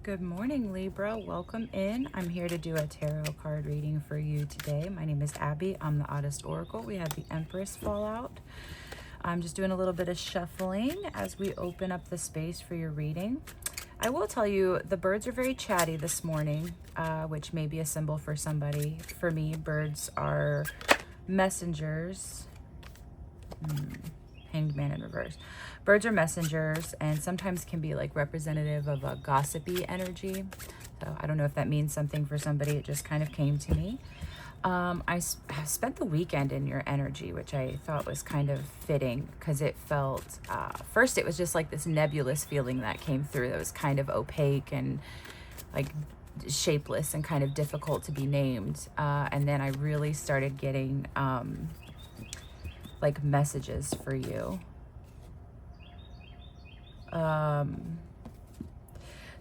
Good morning, Libra. Welcome in. I'm here to do a tarot card reading for you today. My name is Abby. I'm the Oddest Oracle. We have the Empress fallout. I'm just doing a little bit of shuffling as we open up the space for your reading. I will tell you, the birds are very chatty this morning, which may be a symbol for somebody. For me, birds are messengers. Hanged Man in reverse. Birds are messengers and sometimes can be like representative of a gossipy energy. So I don't know if that means something for somebody. It just kind of came to me. I spent the weekend in your energy, which I thought was kind of fitting because it felt, first it was just like this nebulous feeling that came through that was kind of opaque and like shapeless and kind of difficult to be named. And then I really started getting like messages for you.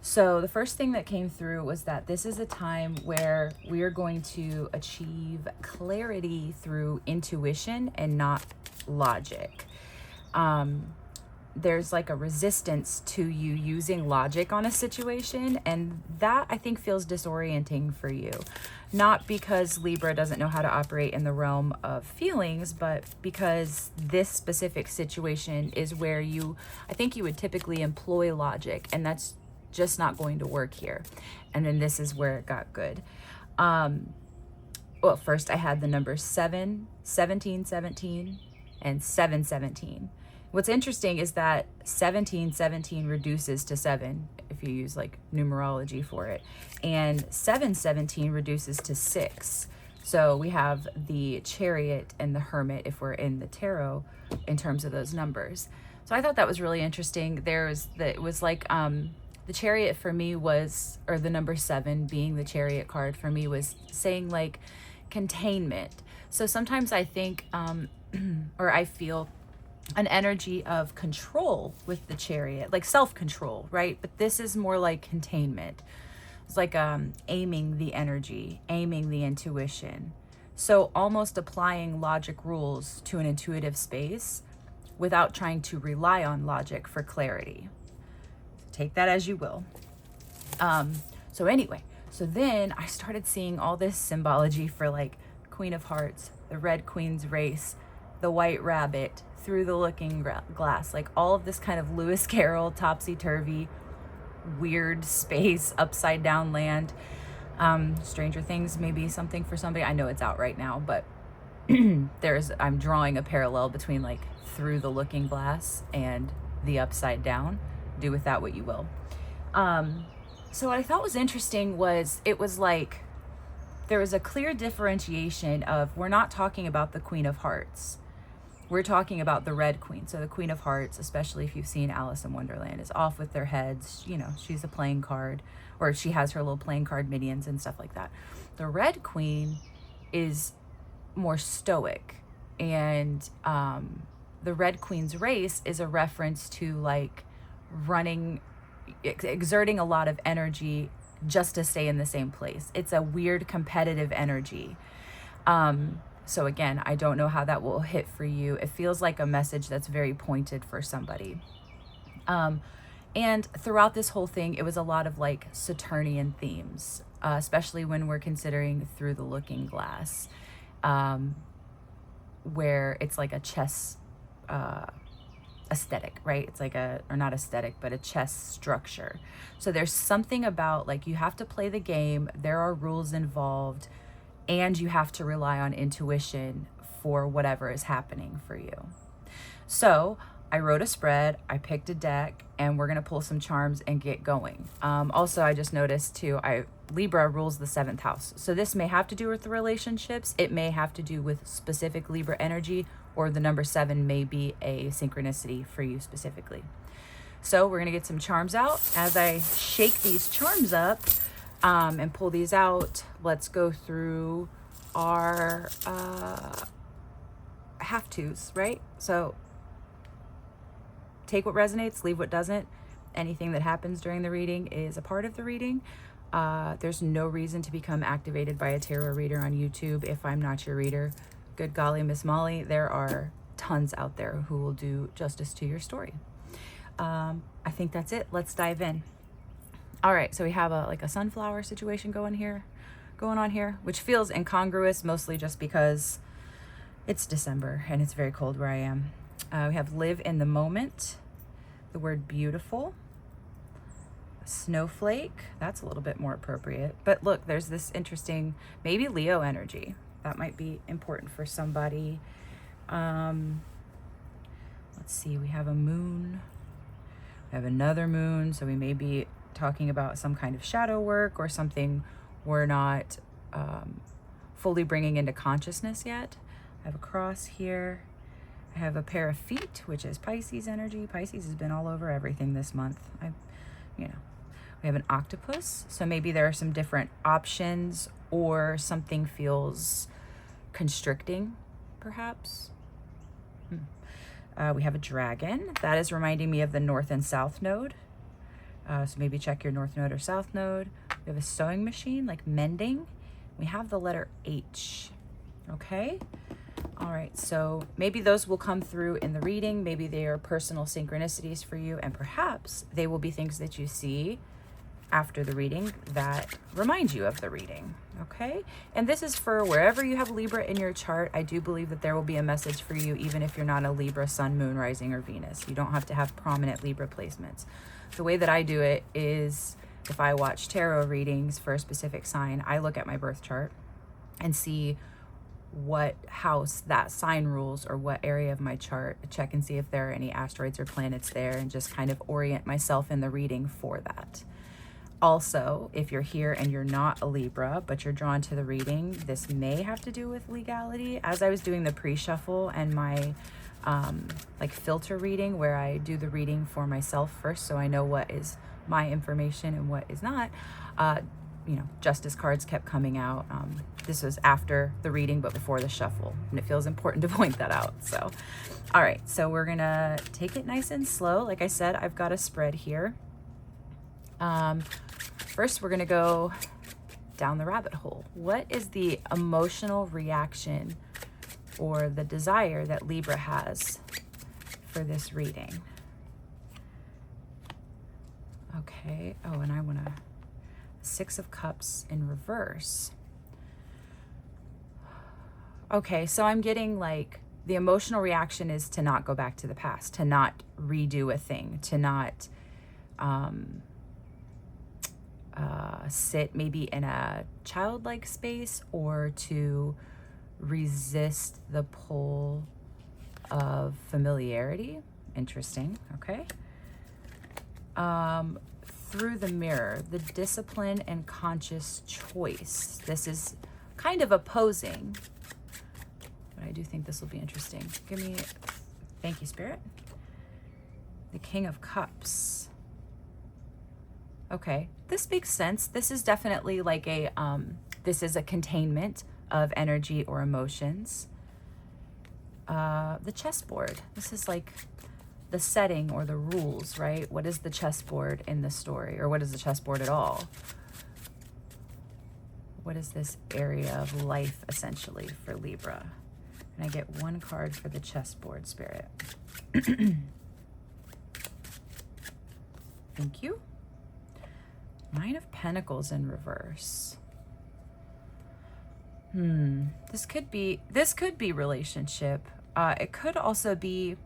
So the first thing that came through was that this is a time where we are going to achieve clarity through intuition and not logic. There's like a resistance to you using logic on a situation, and that I think feels disorienting for you. Not because Libra doesn't know how to operate in the realm of feelings, but because this specific situation is where I think you would typically employ logic, and that's just not going to work here. And then this is where it got good. Well, first I had the numbers 7, 17, 17, and 7, 17. What's interesting is that 17, 17 reduces to 7 if you use like numerology for it. And 7, 17 reduces to 6. So we have the Chariot and the Hermit if we're in the tarot in terms of those numbers. So I thought that was really interesting. It was like the Chariot for me was, or the number 7 being the Chariot card for me was saying like containment. So sometimes I think or I feel an energy of control with the Chariot, like self-control, right? But this is more like containment. It's like aiming the energy, aiming the intuition. So almost applying logic rules to an intuitive space without trying to rely on logic for clarity. Take that as you will. So anyway, so then I started seeing all this symbology for like Queen of Hearts, the Red Queen's race, the White Rabbit, through the looking glass, like all of this kind of Lewis Carroll topsy-turvy weird space, upside down land. Stranger Things may be something for somebody. I know it's out right now, but I'm drawing a parallel between like through the looking glass and the upside down. Do with that what you will. So what I thought was interesting was it was like there was a clear differentiation of, we're not talking about the Queen of Hearts. We're talking about the Red Queen. So the Queen of Hearts, especially if you've seen Alice in Wonderland, is off with their heads. You know, she's a playing card, or she has her little playing card minions and stuff like that. The Red Queen is more stoic. And the Red Queen's race is a reference to like exerting a lot of energy just to stay in the same place. It's a weird competitive energy. So again, I don't know how that will hit for you. It feels like a message that's very pointed for somebody. And throughout this whole thing, it was a lot of like Saturnian themes, especially when we're considering Through the Looking Glass, where it's like a chess aesthetic, right? It's like or not aesthetic, but a chess structure. So there's something about like you have to play the game, there are rules involved, and you have to rely on intuition for whatever is happening for you. So I wrote a spread, I picked a deck, and we're gonna pull some charms and get going. Also, I just noticed too, Libra rules the 7th house. So this may have to do with the relationships. It may have to do with specific Libra energy, or the number 7 may be a synchronicity for you specifically. So we're gonna get some charms out. As I shake these charms up, and pull these out, let's go through our have-tos, right? So take what resonates, leave what doesn't. Anything that happens during the reading is a part of the reading. There's no reason to become activated by a tarot reader on YouTube if I'm not your reader. Good golly, Miss Molly, there are tons out there who will do justice to your story. I think that's it. Let's dive in. All right, so we have a like a sunflower situation going on here, which feels incongruous, mostly just because it's December and it's very cold where I am. We have live in the moment, the word beautiful, a snowflake. That's a little bit more appropriate. But look, there's this interesting, maybe Leo energy. That might be important for somebody. Let's see, we have a moon. We have another moon, so we may be talking about some kind of shadow work or something we're not fully bringing into consciousness yet. I have a cross here. I have a pair of feet, which is Pisces energy. Pisces has been all over everything this month. We have an octopus. So maybe there are some different options, or something feels constricting, perhaps. We have a dragon. That is reminding me of the north and south node. So maybe check your north node or south node. We have a sewing machine, like mending. We have the letter H. Okay. All right, so maybe those will come through in the reading. Maybe they are personal synchronicities for you, and perhaps they will be things that you see after the reading that remind you of the reading, okay? And this is for wherever you have Libra in your chart. I do believe that there will be a message for you, even if you're not a Libra, Sun, Moon, Rising, or Venus. You don't have to have prominent Libra placements. The way that I do it is, if I watch tarot readings for a specific sign, I look at my birth chart and see what house that sign rules, or what area of my chart, check and see if there are any asteroids or planets there, and just kind of orient myself in the reading for that. Also, if you're here and you're not a Libra, but you're drawn to the reading, this may have to do with legality. As I was doing the pre-shuffle and my like filter reading, where I do the reading for myself first, so I know what is my information and what is not, justice cards kept coming out. This was after the reading, but before the shuffle, and it feels important to point that out. So, all right, so we're gonna take it nice and slow. Like I said, I've got a spread here. First, we're gonna go down the rabbit hole. What is the emotional reaction or the desire that Libra has for this reading? Okay, oh, and I wanna, Six of Cups in reverse. Okay, so I'm getting like the emotional reaction is to not go back to the past, to not redo a thing, to not sit maybe in a childlike space, or to resist the pull of familiarity. Interesting, okay. Through the mirror, the discipline and conscious choice. This is kind of opposing, but I do think this will be interesting. Thank you, Spirit. The King of Cups. Okay, this makes sense. This is definitely like this is a containment of energy or emotions. The chessboard. This is like the setting or the rules, right? What is the chessboard in the story? Or what is the chessboard at all? What is this area of life, essentially, for Libra? And I get one card for the chessboard, Spirit. Thank you. Nine of Pentacles in reverse. This could be relationship. It could also be,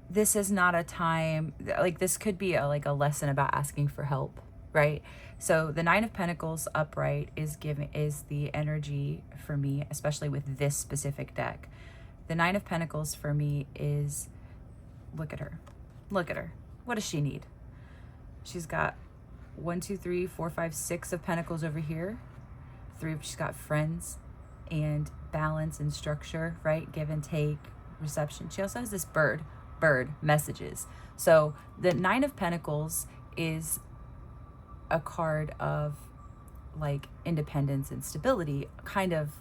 this is not a time, like this could be a lesson about asking for help, right? So the Nine of Pentacles upright is the energy for me, especially with this specific deck. The Nine of Pentacles for me is, look at her. Look at her. What does she need? She's got 1, 2, 3, 4, 5, 6 of Pentacles over here. She's got friends and balance and structure, right? Give and take, reception. She also has this bird messages. So the Nine of Pentacles is a card of like independence and stability, kind of,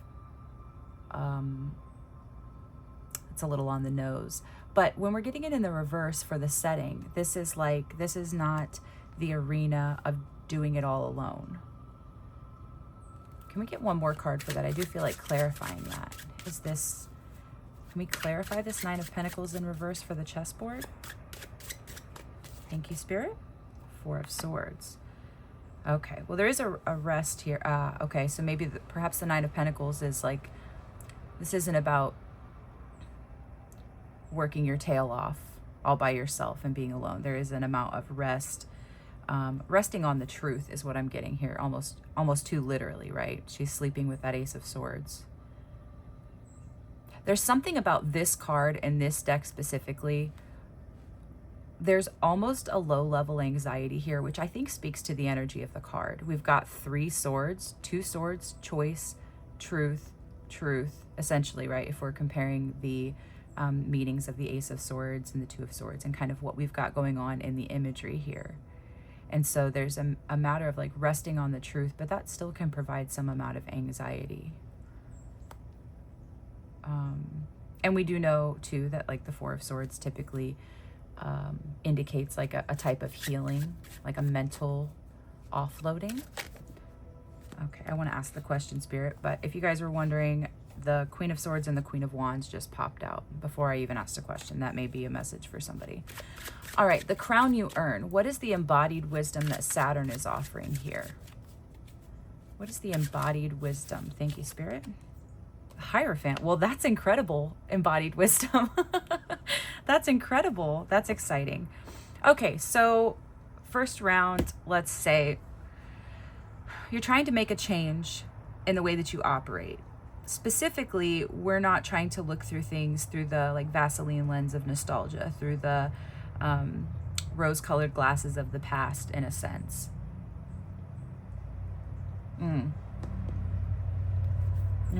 it's a little on the nose. But when we're getting it in the reverse for the setting, this is not the arena of doing it all alone. Can we get one more card for that? I do feel like clarifying that. Can we clarify this Nine of Pentacles in reverse for the chessboard? Thank you, Spirit. Four of Swords. Okay, well, there is a rest here. Okay, so maybe perhaps the Nine of Pentacles is like, this isn't about working your tail off all by yourself and being alone. There is an amount of rest. Resting on the truth is what I'm getting here, almost too literally, right? She's sleeping with that Ace of Swords. There's something about this card and this deck specifically. There's almost a low-level anxiety here, which I think speaks to the energy of the card. We've got 3 swords, 2 swords, choice, truth, essentially, right? If we're comparing the meanings of the Ace of Swords and the Two of Swords and kind of what we've got going on in the imagery here. And so there's a matter of like resting on the truth, but that still can provide some amount of anxiety. And we do know too that like the Four of Swords typically indicates like a type of healing, like a mental offloading. Okay, I want to ask the question, Spirit, but if you guys were wondering, the Queen of Swords and the Queen of Wands just popped out before I even asked a question. That may be a message for somebody. All right, the crown you earn. What is the embodied wisdom that Saturn is offering here? What is the embodied wisdom? Thank you, Spirit. Hierophant. Well, that's incredible, embodied wisdom. That's incredible. That's exciting. Okay, so first round, let's say you're trying to make a change in the way that you operate. Specifically, we're not trying to look through things through the like Vaseline lens of nostalgia, through the rose-colored glasses of the past, in a sense. I'm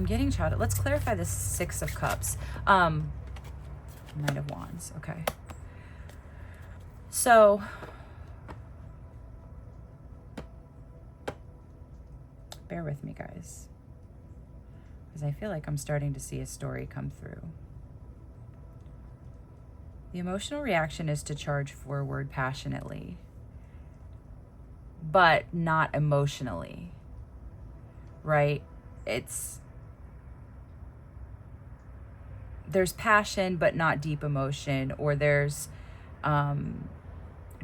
getting shouted. Let's clarify the Six of Cups. Knight of Wands. Okay. So bear with me, guys, because I feel like I'm starting to see a story come through. The emotional reaction is to charge forward passionately, but not emotionally, right? There's passion, but not deep emotion, or there's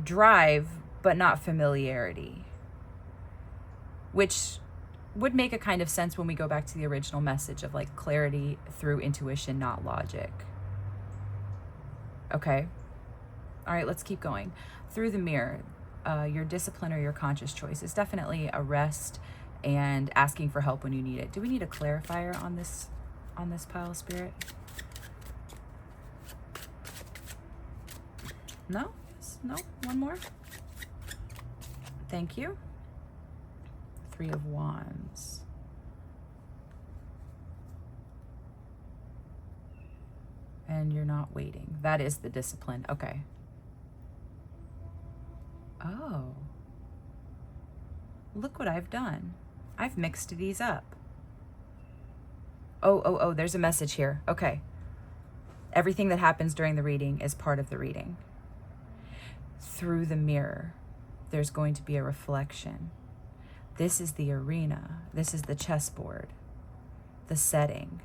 drive, but not familiarity, which would make a kind of sense when we go back to the original message of like clarity through intuition, not logic. Okay. All right, let's keep going. Through the mirror, your discipline or your conscious choice is definitely a rest and asking for help when you need it. Do we need a clarifier on this pile, Spirit? No? No? One more? Thank you. Three of Wands. And you're not waiting. That is the discipline. Okay. Oh. Look what I've done. I've mixed these up. Oh, there's a message here. Okay. Everything that happens during the reading is part of the reading. Through the mirror, there's going to be a reflection. This is the arena. This is the chessboard, the setting.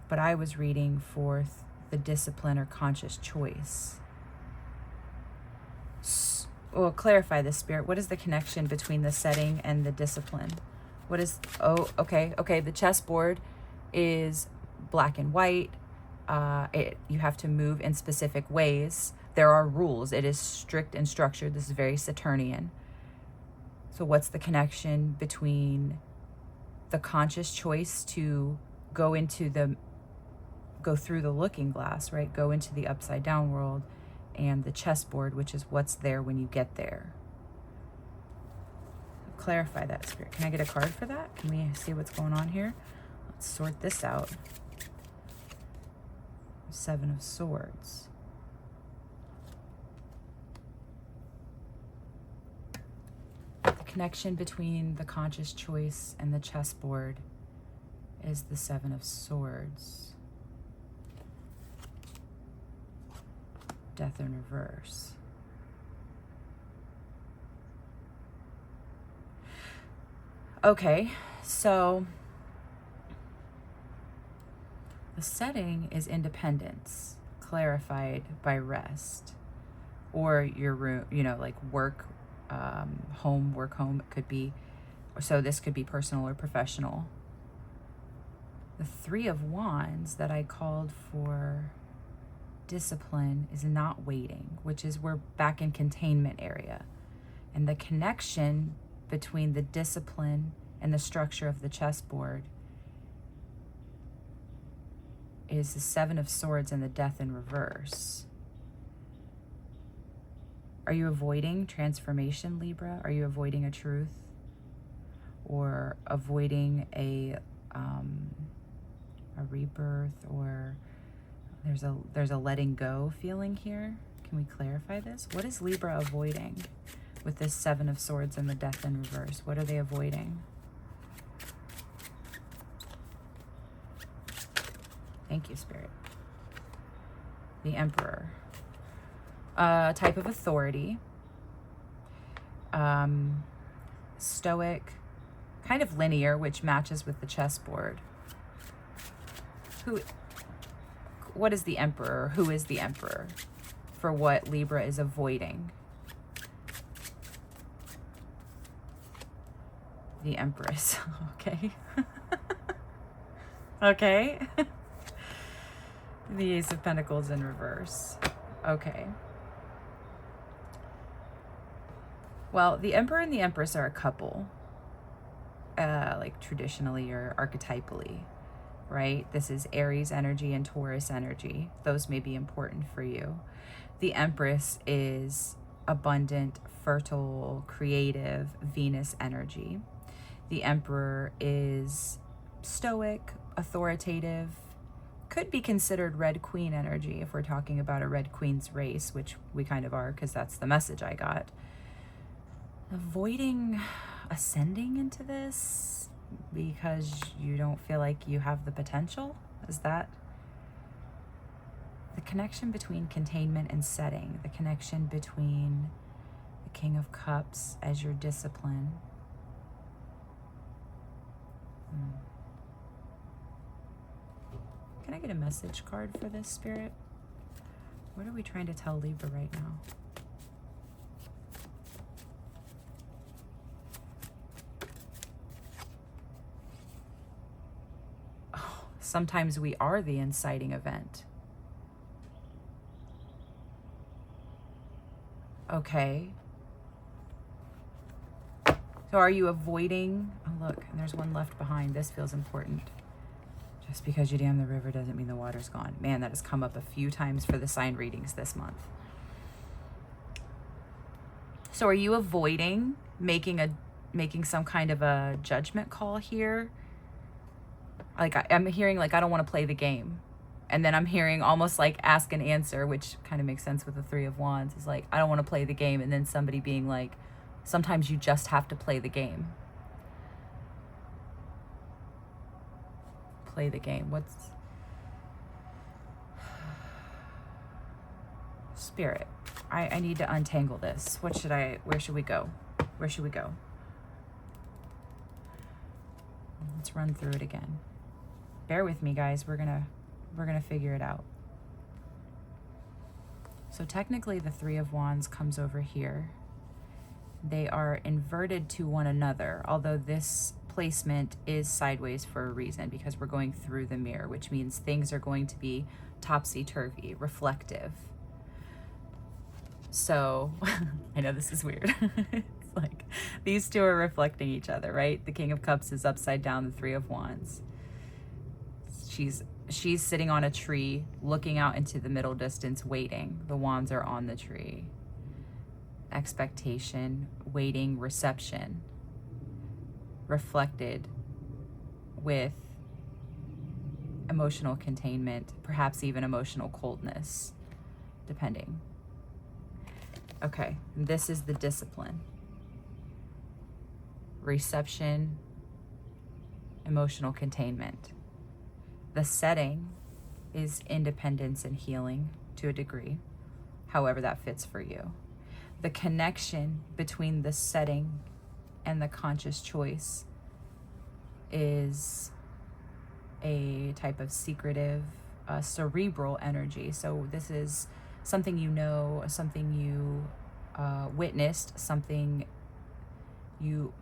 But I was reading for the discipline or conscious choice. Well, clarify this, Spirit. What is the connection between the setting and the discipline? What is, okay. The chessboard is black and white. You have to move in specific ways. There are rules. It is strict and structured. This is very Saturnian. So what's the connection between the conscious choice to go through the looking glass, right? Go into the upside down world, and the chessboard, which is what's there when you get there. Clarify that, Spirit. Can I get a card for that? Can we see what's going on here? Let's sort this out. Seven of Swords. The connection between the conscious choice and the chessboard is the Seven of Swords. Death in reverse. Okay, so the setting is independence, clarified by rest. or your room, you know, like work, home, work, home. It could be, so this could be personal or professional. The Three of Wands that I called for discipline is not waiting, which is we're back in containment area. And the connection between the discipline and the structure of the chessboard is the Seven of Swords and the Death in reverse. Are you avoiding transformation, Libra? Are you avoiding a truth? Or avoiding a rebirth? Or there's a letting go feeling here? Can we clarify this? What is Libra avoiding with this Seven of Swords and the Death in reverse? What are they avoiding? Thank you, Spirit. The Emperor. Type of authority. Stoic. Kind of linear, which matches with the chessboard. What is the Emperor? Who is the Emperor? For what Libra is avoiding. The Empress. Okay. Okay. The Ace of Pentacles in reverse. Okay. Well, the Emperor and the Empress are a couple. Like traditionally or archetypally, right? This is Aries energy and Taurus energy. Those may be important for you. The Empress is abundant, fertile, creative, Venus energy. The Emperor is stoic, authoritative, could be considered Red Queen energy if we're talking about a Red Queen's race, which we kind of are because that's the message I got. Avoiding ascending into this because you don't feel like you have the potential? Is that the connection between containment and setting? The connection between the King of Cups as your discipline. Can I get a message card for this, Spirit? What are we trying to tell Libra right now? Oh, sometimes we are the inciting event. Okay. So are you avoiding? Oh, look, and there's one left behind. This feels important. Just because you dam the river doesn't mean the water's gone. Man, that has come up a few times for the sign readings this month. So are you avoiding making some kind of a judgment call here? Like I'm hearing like I don't want to play the game. And then I'm hearing almost like ask and answer, which kind of makes sense with the Three of Wands. Is like, I don't want to play the game. And then somebody being like, sometimes you just have to play the game. Play the game. What's Spirit? I need to untangle this. Where should we go? Where should we go? Let's run through it again. Bear with me, guys. We're gonna figure it out. So technically the Three of Wands comes over here. They are inverted to one another, although this placement is sideways for a reason, because we're going through the mirror, which means things are going to be topsy-turvy, reflective. So, I know this is weird. It's like these two are reflecting each other, right? The King of Cups is upside down, the Three of Wands. She's sitting on a tree, looking out into the middle distance, waiting. The wands are on the tree. Expectation, waiting, reception, reflected with emotional containment, perhaps even emotional coldness, depending. Okay, this is the discipline. Reception, emotional containment. The setting is independence and healing to a degree, however that fits for you. The connection between the setting and the conscious choice is a type of secretive, cerebral energy. So this is something you know, something you witnessed, something you,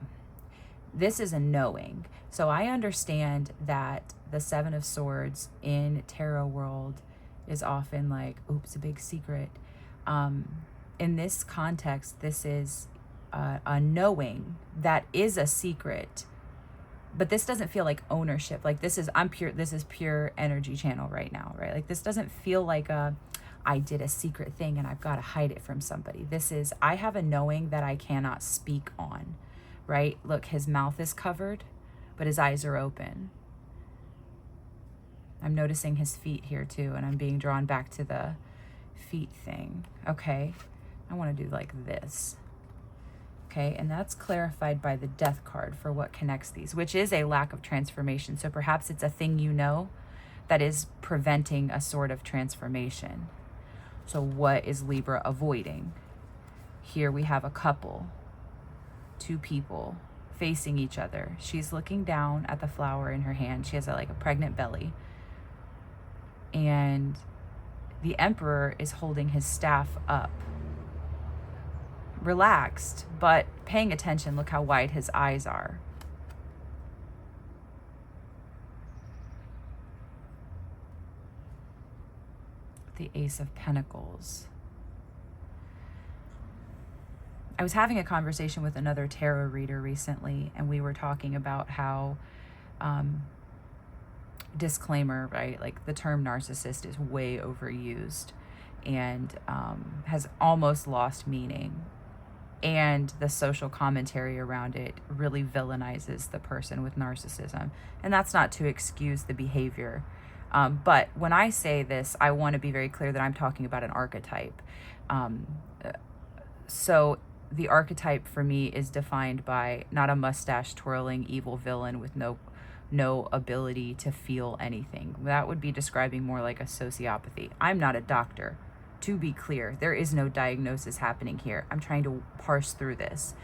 this is a knowing. So I understand that the Seven of Swords in tarot world is often like, oops, a big secret. In this context, this is a knowing that is a secret, but this doesn't feel like ownership. Like this is pure energy channel right now, right? Like this doesn't feel like I did a secret thing and I've got to hide it from somebody. This is, I have a knowing that I cannot speak on, right? Look, his mouth is covered, but his eyes are open. I'm noticing his feet here too, and I'm being drawn back to the feet thing. Okay, I want to do like this. Okay, and that's clarified by the Death card for what connects these, which is a lack of transformation. So perhaps it's a thing you know that is preventing a sort of transformation. So what is Libra avoiding? Here we have a couple, two people facing each other. She's looking down at the flower in her hand. She has like a pregnant belly. And the Emperor is holding his staff up. Relaxed, but paying attention. Look how wide his eyes are. The Ace of Pentacles. I was having a conversation with another tarot reader recently, and we were talking about how, disclaimer, right? Like the term narcissist is way overused and has almost lost meaning. And the social commentary around it really villainizes the person with narcissism. And that's not to excuse the behavior. But when I say this, I want to be very clear that I'm talking about an archetype. So the archetype for me is defined by not a mustache twirling evil villain with no ability to feel anything. That would be describing more like a sociopathy. I'm not a doctor. To be clear, there is no diagnosis happening here. I'm trying to parse through this.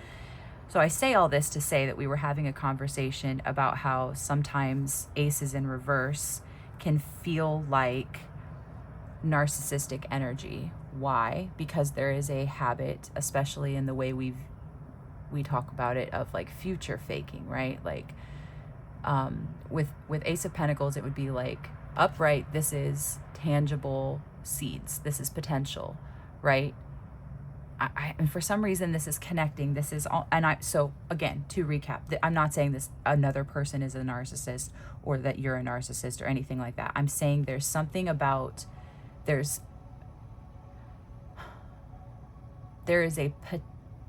So I say all this to say that we were having a conversation about how sometimes aces in reverse can feel like narcissistic energy. Why? Because there is a habit, especially in the way we talk about it, of like future faking, right? Like with Ace of Pentacles, it would be like upright, this is tangible seeds, this is potential, right? And for some reason this is connecting, this is all, and so again, to recap, I'm not saying this another person is a narcissist or that you're a narcissist or anything like that. I'm saying there's something about, there is a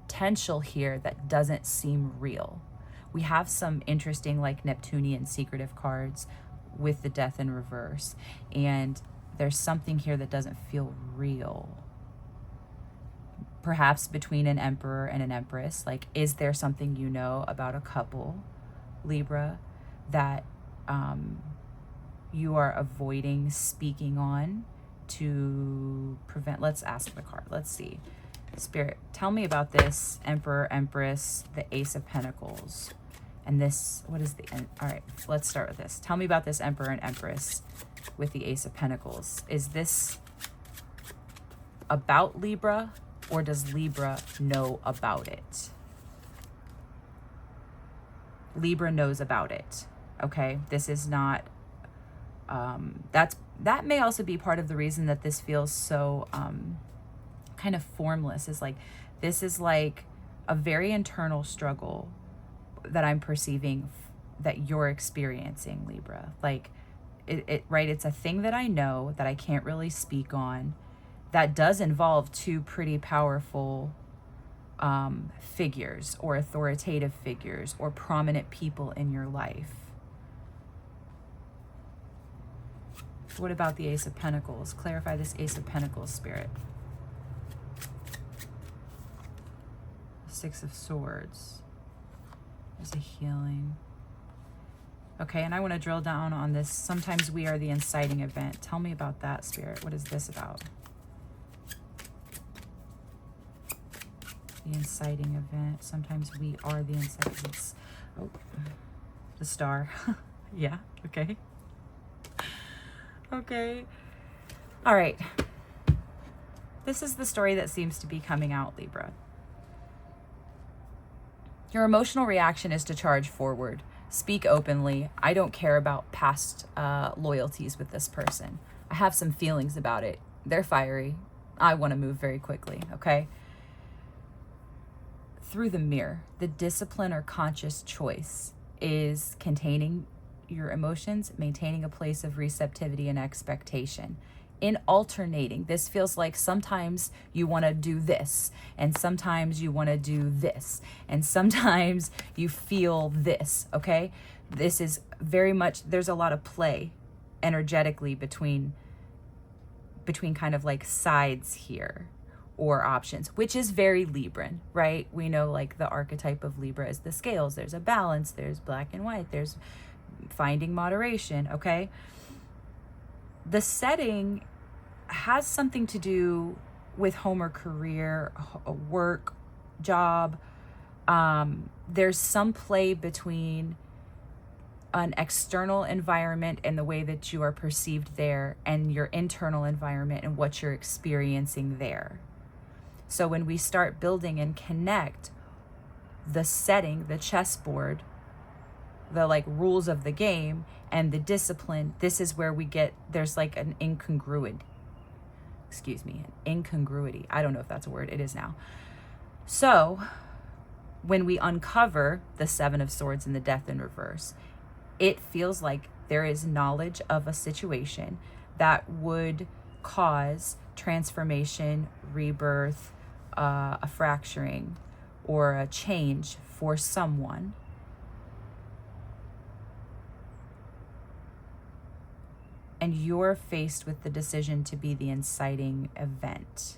potential here that doesn't seem real. We have some interesting like Neptunian secretive cards with the Death in reverse, and there's something here that doesn't feel real. Perhaps between an Emperor and an Empress. Like, is there something you know about a couple, Libra, that you are avoiding speaking on to prevent? Let's ask the card. Let's see. Spirit, tell me about this Emperor, Empress, the Ace of Pentacles. And this, what is the, all right, let's start with this. Tell me about this Emperor and Empress with the Ace of Pentacles. Is this about Libra, or does Libra know about it? Libra knows about it, okay? This is not, that may also be part of the reason that this feels so kind of formless, is like, this is like a very internal struggle that I'm perceiving that you're experiencing, Libra. Like, right, it's a thing that I know that I can't really speak on, that does involve two pretty powerful figures or authoritative figures or prominent people in your life. What about the Ace of Pentacles? Clarify this Ace of Pentacles, Spirit. Six of Swords. There's a healing. Okay, and I want to drill down on this. Sometimes we are the inciting event. Tell me about that, Spirit. What is this about? The inciting event. Sometimes we are the inciting. Oh, the Star. Yeah, okay. Okay. All right. This is the story that seems to be coming out, Libra. Your emotional reaction is to charge forward. Speak openly. I don't care about past loyalties with this person. I have some feelings about it. They're fiery. I want to move very quickly, okay? Through the mirror, the discipline or conscious choice is containing your emotions, maintaining a place of receptivity and expectation. In alternating, this feels like sometimes you want to do this, and sometimes you want to do this, and sometimes you feel this, okay? This is very much, there's a lot of play energetically between kind of like sides here or options, which is very Libran, right? We know like the archetype of Libra is the scales. There's a balance, there's black and white, there's finding moderation, okay? The setting has something to do with home or career, work, job. There's some play between an external environment and the way that you are perceived there and your internal environment and what you're experiencing there. So when we start building and connect the setting, the chessboard, the like rules of the game and the discipline, this is where we get, there's like an incongruity. I don't know if that's a word. It is now. So when we uncover the Seven of Swords and the Death in reverse, it feels like there is knowledge of a situation that would cause transformation, rebirth, a fracturing, or a change for someone. And you're faced with the decision to be the inciting event.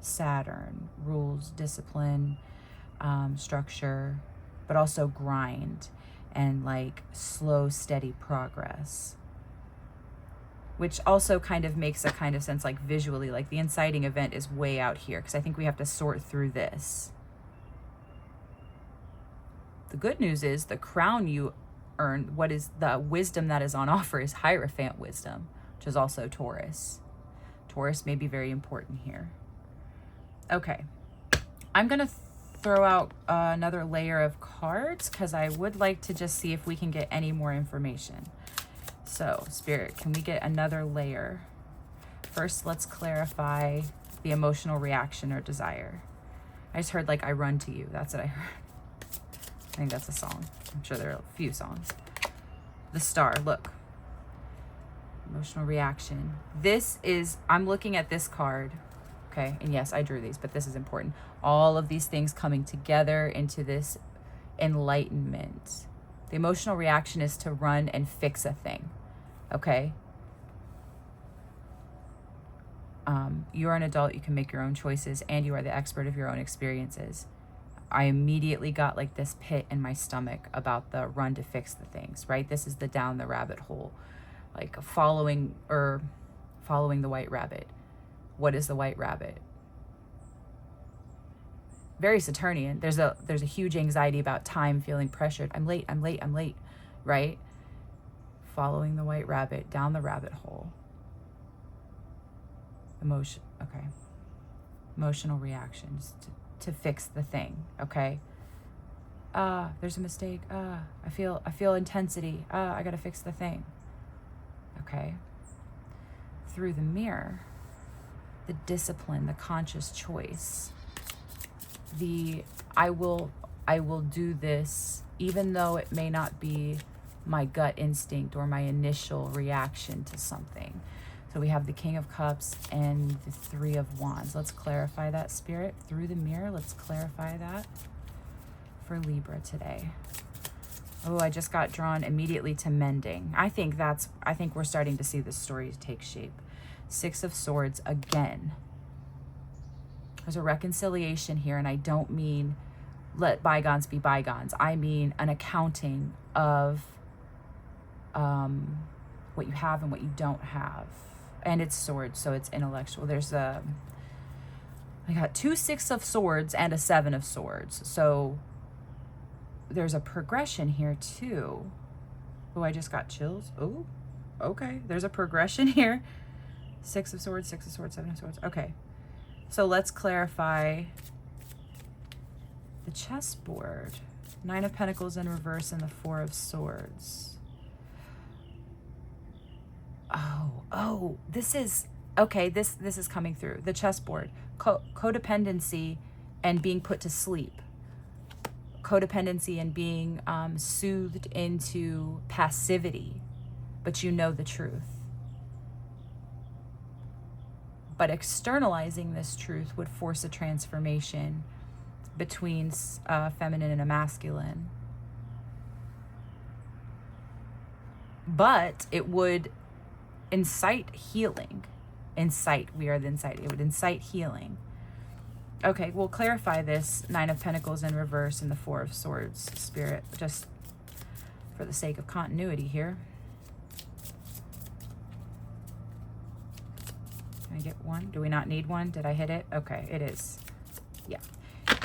Saturn, rules, discipline, structure, but also grind and like slow, steady progress. Which also kind of makes a kind of sense, like visually, like the inciting event is way out here because I think we have to sort through this. The good news is the crown you earn, what is the wisdom that is on offer is Hierophant wisdom, which is also Taurus. Taurus may be very important here. Okay, I'm gonna throw out another layer of cards because I would like to just see if we can get any more information. So, Spirit, can we get another layer? First, let's clarify the emotional reaction or desire. I just heard like I run to you. That's what I heard. I think that's a song. I'm sure there are a few songs. The Star, look. Emotional reaction. This is, I'm looking at this card, okay? And yes, I drew these, but this is important. All of these things coming together into this enlightenment. The emotional reaction is to run and fix a thing, okay? You're an adult, you can make your own choices, and you are the expert of your own experiences. I immediately got like this pit in my stomach about the run to fix the things, right? This is the down the rabbit hole, like following the white rabbit. What is the white rabbit? Very Saturnian. There's a huge anxiety about time, feeling pressured. I'm late, right? Following the white rabbit, down the rabbit hole. Emotional reactions to fix the thing, okay? There's a mistake. I feel intensity. I gotta fix the thing. Okay. Through the mirror, the discipline, the conscious choice, I will do this even though it may not be my gut instinct or my initial reaction to something. So we have the King of Cups and the Three of Wands. Let's clarify that, Spirit. Through the mirror, let's clarify that for Libra today. Oh, I just got drawn immediately to mending. I think we're starting to see this story take shape. Six of Swords again. There's a reconciliation here, and I don't mean let bygones be bygones. I mean an accounting of what you have and what you don't have. And it's swords, so it's intellectual. I got 2 6 of Swords and a 7 of Swords. So there's a progression here too. Oh, I just got chills. Oh, okay. There's a progression here. Six of Swords, Six of Swords, Seven of Swords. Okay. So let's clarify the chessboard. Nine of Pentacles in reverse and the Four of Swords. Oh, this is, okay, this is coming through. The chessboard. Codependency and being put to sleep. Codependency and being soothed into passivity, but you know the truth. But externalizing this truth would force a transformation between a feminine and a masculine. But it would incite healing. We are the incite. It would incite healing. Okay, we'll clarify this Nine of Pentacles in reverse and the Four of Swords, Spirit, just for the sake of continuity here. Can I get one? Do we not need one? Did I hit it? Okay, it is. Yeah.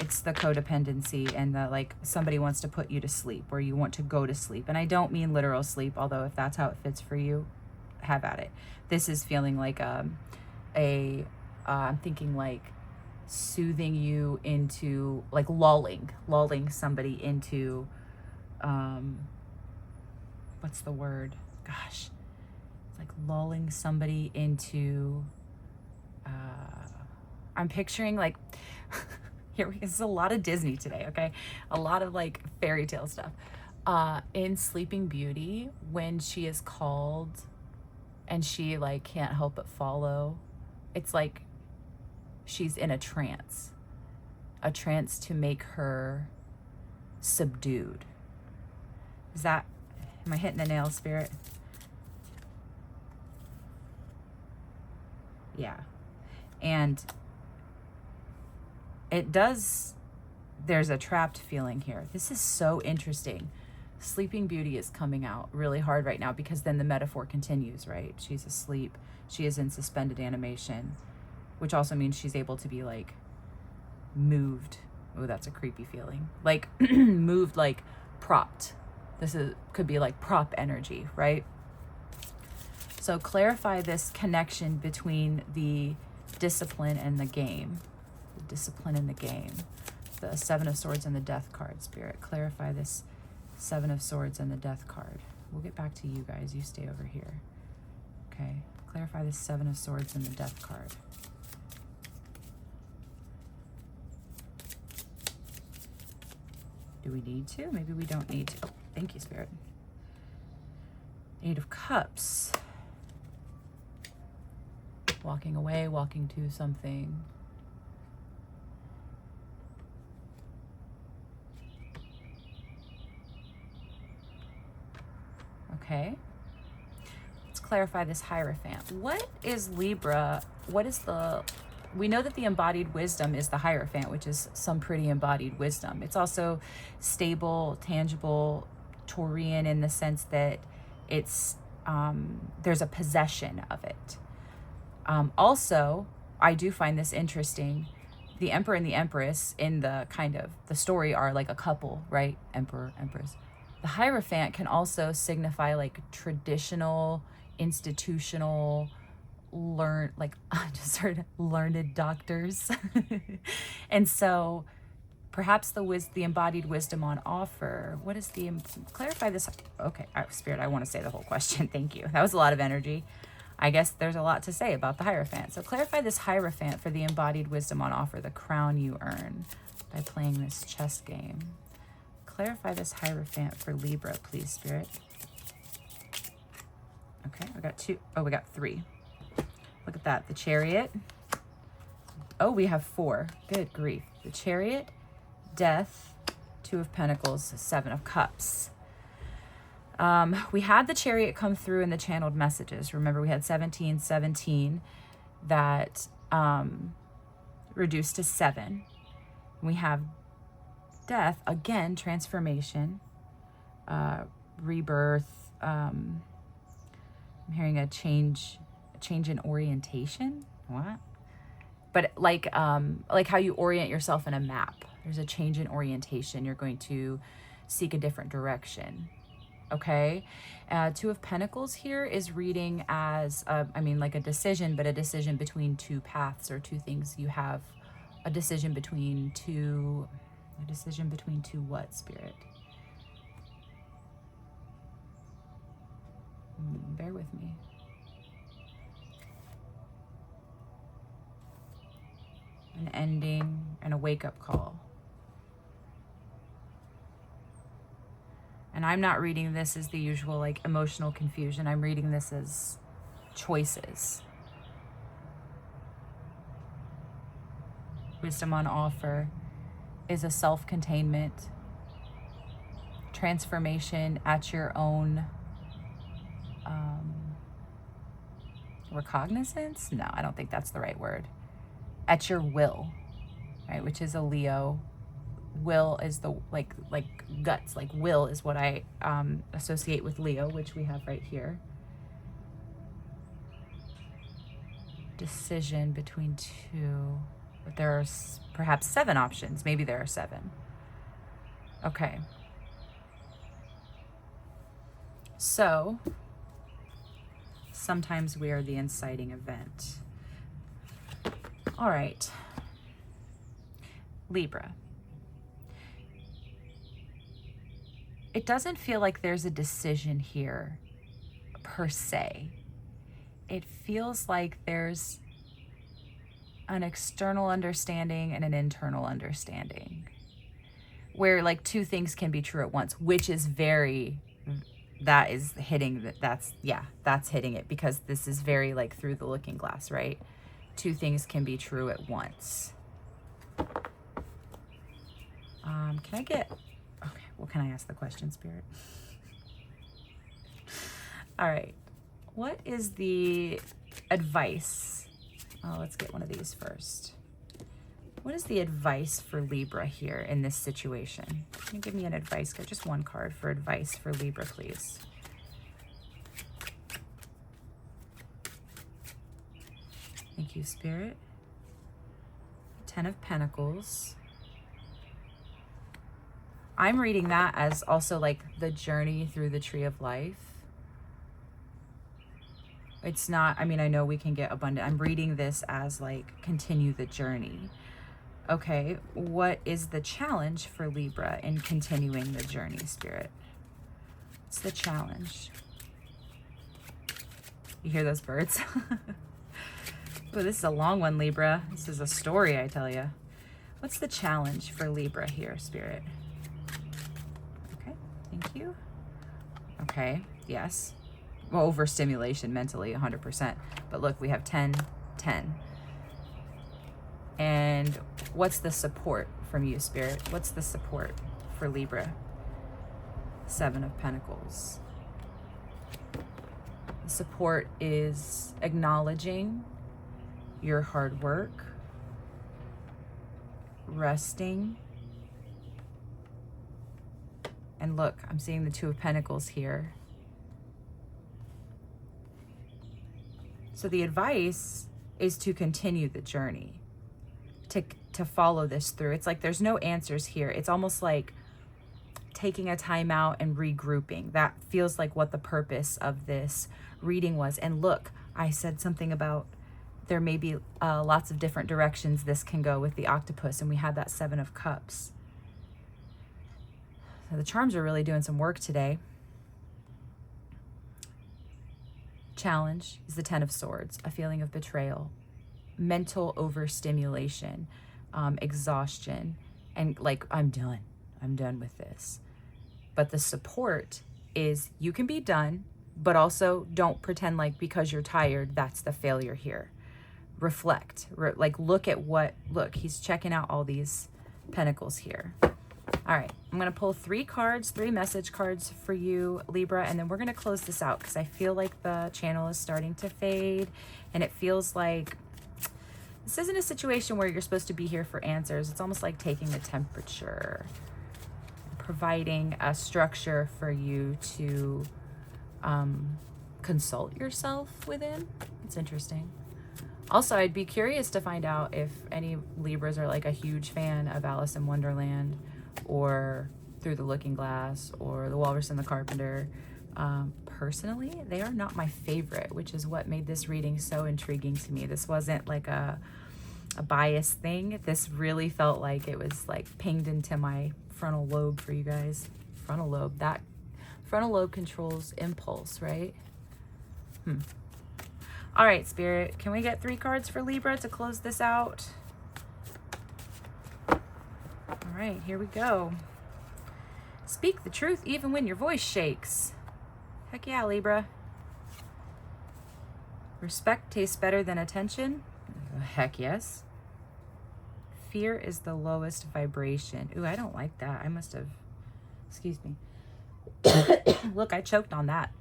It's the codependency and the, like, somebody wants to put you to sleep or you want to go to sleep. And I don't mean literal sleep, although if that's how it fits for you, have at it. This is feeling like I'm thinking like soothing you into, like lulling somebody into, what's the word? Gosh, it's like lulling somebody into, I'm picturing like, this is a lot of Disney today, okay? A lot of like fairy tale stuff. In Sleeping Beauty, when she is called and she like can't help but follow, it's like she's in a trance to make her subdued. Is that, am I hitting the nail, Spirit? Yeah. And it does, there's a trapped feeling here. This is so interesting. Sleeping Beauty is coming out really hard right now because then the metaphor continues, right? She's asleep. She is in suspended animation, which also means she's able to be like moved. Oh, that's a creepy feeling. Like moved, like propped. Could be like prop energy, right? So clarify this connection between the discipline and the game. The discipline in the game. The Seven of Swords and the Death card, Spirit. Clarify this Seven of Swords and the Death card. We'll get back to you guys. You stay over here. Okay. Clarify this Seven of Swords and the Death card. Do we need to? Maybe we don't need to. Oh, thank you, Spirit. Eight of Cups. Walking away, walking to something. Okay. Let's clarify this Hierophant. What is Libra? What is the... We know that the embodied wisdom is the Hierophant, which is some pretty embodied wisdom. It's also stable, tangible, Taurian in the sense that it's there's a possession of it. Also, I do find this interesting. The Emperor and the Empress in the kind of the story are like a couple, right? Emperor, Empress. The Hierophant can also signify like traditional, institutional, learned doctors. And so perhaps the embodied wisdom on offer. What is the, clarify this. Okay, Spirit, I want to say the whole question. Thank you. That was a lot of energy. I guess there's a lot to say about the Hierophant. So clarify this Hierophant for the embodied wisdom on offer, the crown you earn by playing this chess game. Clarify this Hierophant for Libra, please, Spirit. Okay, I got two. Oh, we got three. Look at that. The Chariot. Oh, we have four. Good grief. The Chariot, Death, Two of Pentacles, Seven of Cups. We had the Chariot come through in the channeled messages. Remember, we had 1717 that reduced to 7. We have Death, again, transformation, rebirth. I'm hearing a change in orientation. What? But like how you orient yourself in a map. There's a change in orientation. You're going to seek a different direction. okay? Two of Pentacles here is reading as, I mean, like a decision, but a decision between two paths or two things. You have a decision between two, what, Spirit? Bear with me. An ending and a wake-up call. And I'm not reading this as the usual, like, emotional confusion. I'm reading this as choices. Wisdom on offer is a self-containment, transformation at your own recognizance? No, I don't think that's the right word. At your will, right? Which is a Leo. Will is the like guts, like will is what I associate with Leo, which we have right here. Decision between two, but there are perhaps 7 options. Maybe there are 7. Okay. So sometimes we are the inciting event. All right. Libra. It doesn't feel like there's a decision here per se. It feels like there's an external understanding and an internal understanding where like two things can be true at once, which is that's hitting it, because this is very like through the looking glass, right? Two things can be true at once. Can I ask the question, Spirit? All right. What is the advice? Oh, let's get one of these first. What is the advice for Libra here in this situation? Can you give me an advice card? Just one card for advice for Libra, please. Thank you, Spirit. 10 of Pentacles. I'm reading that as also like the journey through the tree of life. It's not, I mean, I know we can get abundant. I'm reading this as like continue the journey. Okay, what is the challenge for Libra in continuing the journey, Spirit? What's the challenge? You hear those birds? Oh, this is a long one, Libra. This is a story, I tell you. What's the challenge for Libra here, Spirit? Okay, thank you. Okay, yes. Well, overstimulation mentally, 100%. But look, we have 10, 10. And what's the support from you, Spirit? What's the support for Libra? 7 of Pentacles. The support is acknowledging your hard work, resting. And look, I'm seeing the 2 of Pentacles here. So the advice is to continue the journey, to follow this through. It's like there's no answers here. It's almost like taking a time out and regrouping. That feels like what the purpose of this reading was. And look, I said something about there may be lots of different directions this can go with the octopus, and we had that 7 of Cups. So the charms are really doing some work today. Challenge is the 10 of Swords, a feeling of betrayal, mental overstimulation, exhaustion, and like, I'm done with this. But the support is you can be done, but also don't pretend like because you're tired, that's the failure here. Reflect, look at look, he's checking out all these pentacles here. All right, I'm going to pull 3 cards, 3 message cards for you, Libra, and then we're going to close this out because I feel like the channel is starting to fade, and it feels like this isn't a situation where you're supposed to be here for answers. It's almost like taking a temperature, providing a structure for you to consult yourself within. It's interesting. Also, I'd be curious to find out if any Libras are like a huge fan of Alice in Wonderland, or Through the Looking Glass or The Walrus and the Carpenter. Personally, they are not my favorite, which is what made this reading so intriguing to me. This wasn't like a biased thing. This really felt like it was like pinged into my frontal lobe for you guys. Frontal lobe, that frontal lobe controls impulse, right? All right, Spirit, can we get 3 cards for Libra to close this out? All right, here we go. Speak the truth even when your voice shakes. Heck yeah, Libra. Respect tastes better than attention. Heck yes. Fear is the lowest vibration. Ooh, I don't like that. I must have, excuse me. Look, I choked on that.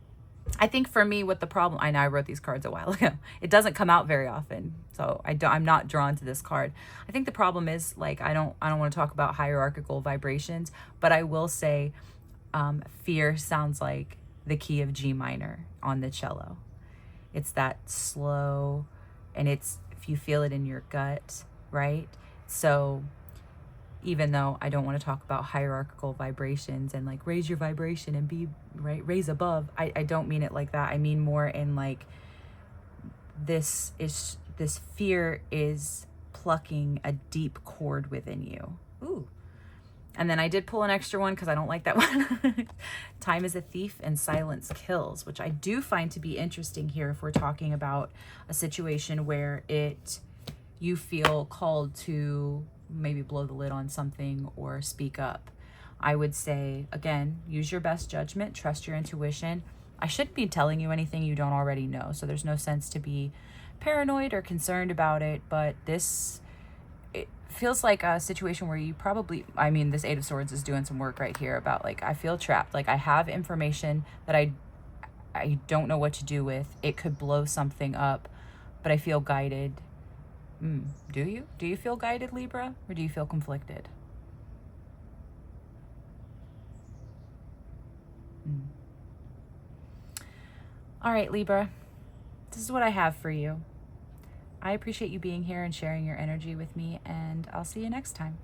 I think for me, what the problem, I know I wrote these cards a while ago. It doesn't come out very often, so I'm not drawn to this card. I think the problem is, like, I don't want to talk about hierarchical vibrations, but I will say fear sounds like the key of G minor on the cello. It's that slow, and it's, if you feel it in your gut, right? So even though I don't want to talk about hierarchical vibrations and like raise your vibration and be right, raise above, I don't mean it like that. I mean more in like this fear is plucking a deep chord within you. Ooh. And then I did pull an extra one because I don't like that one. Time is a thief and silence kills, which I do find to be interesting here if we're talking about a situation where you feel called to maybe blow the lid on something or speak up. I would say, again, use your best judgment, trust your intuition. I shouldn't be telling you anything you don't already know, so there's no sense to be paranoid or concerned about it, but it feels like a situation where you probably, I mean, this 8 of Swords is doing some work right here about like, I feel trapped. Like I have information that I don't know what to do with. It could blow something up, but I feel guided. Do you? Do you feel guided, Libra? Or do you feel conflicted? All right, Libra. This is what I have for you. I appreciate you being here and sharing your energy with me, and I'll see you next time.